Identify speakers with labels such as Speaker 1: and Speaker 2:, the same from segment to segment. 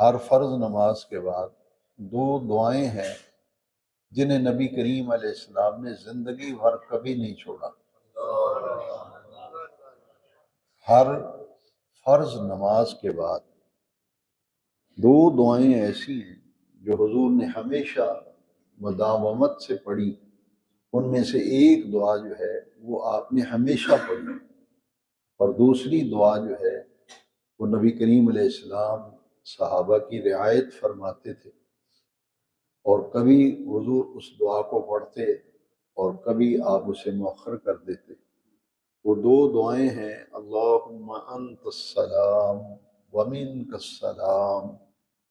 Speaker 1: ہر فرض نماز کے بعد دو دعائیں ہیں جنہیں نبی کریم علیہ السلام نے زندگی بھر کبھی نہیں چھوڑا۔ ہر فرض نماز کے بعد دو دعائیں ایسی ہیں جو حضور نے ہمیشہ مداومت سے پڑھی۔ ان میں سے ایک دعا جو ہے وہ آپ نے ہمیشہ پڑھی، اور دوسری دعا جو ہے وہ نبی کریم علیہ السلام صحابہ کی رعایت فرماتے تھے، اور کبھی حضور اس دعا کو پڑھتے اور کبھی آپ اسے مؤخر کر دیتے۔ وہ دو دعائیں ہیں، اللہم انت السلام ومنک السلام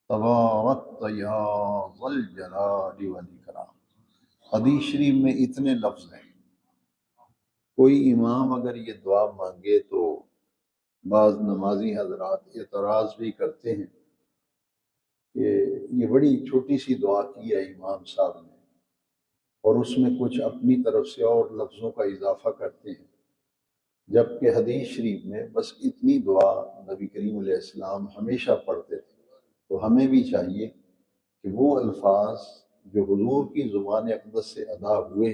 Speaker 1: تبارکت یا ذا الجلال والاکرام۔ حدیث شریف میں اتنے لفظ ہیں۔ کوئی امام اگر یہ دعا مانگے تو بعض نمازی حضرات اعتراض بھی کرتے ہیں کہ یہ بڑی چھوٹی سی دعا کی ہے امام صاحب نے، اور اس میں کچھ اپنی طرف سے اور لفظوں کا اضافہ کرتے ہیں، جبکہ حدیث شریف میں بس اتنی دعا نبی کریم علیہ السلام ہمیشہ پڑھتے تھے۔ تو ہمیں بھی چاہیے کہ وہ الفاظ جو حضور کی زبان اقدس سے ادا ہوئے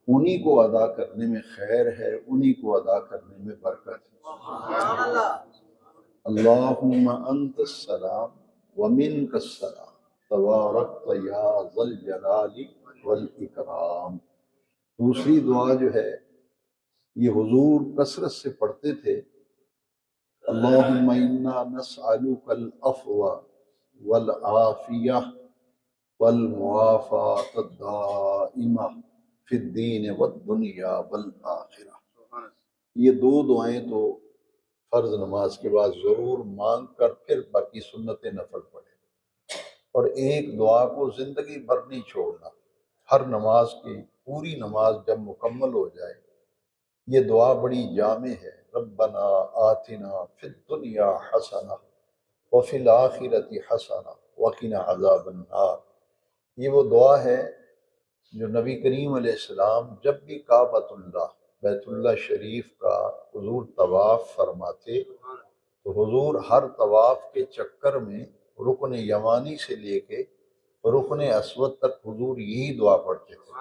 Speaker 1: انہی کو ادا کرنے میں خیر ہے، انہی کو ادا کرنے میں برکت ہے۔ اللہم انت السلام ومنک السلام تبارکت یا ذا الجلال والاکرام۔ دوسری دعا جو ہے یہ حضور کثرت سے پڑھتے تھے، اللہم انا نسألک العفو والعافیہ والمعافاة الدائمہ فی الدین والدنیا والآخرہ۔ یہ دو دعائیں تو فرض نماز کے بعد ضرور مانگ کر پھر باقی سنت نفل پڑھیں، اور ایک دعا کو زندگی بھر نہیں چھوڑنا۔ ہر نماز کی پوری نماز جب مکمل ہو جائے یہ دعا بڑی جامع ہے، ربنا آتنا فی الدنیا حسنہ وفی الآخرۃ حسنہ وقنا عذاب النار۔ یہ وہ دعا ہے جو نبی کریم علیہ السلام جب بھی کعبۃ اللہ بیت اللہ شریف کا حضور طواف فرماتے تو حضور ہر طواف کے چکر میں رکن یمانی سے لے کے رکن اسود تک حضور یہی دعا پڑھتے تھے۔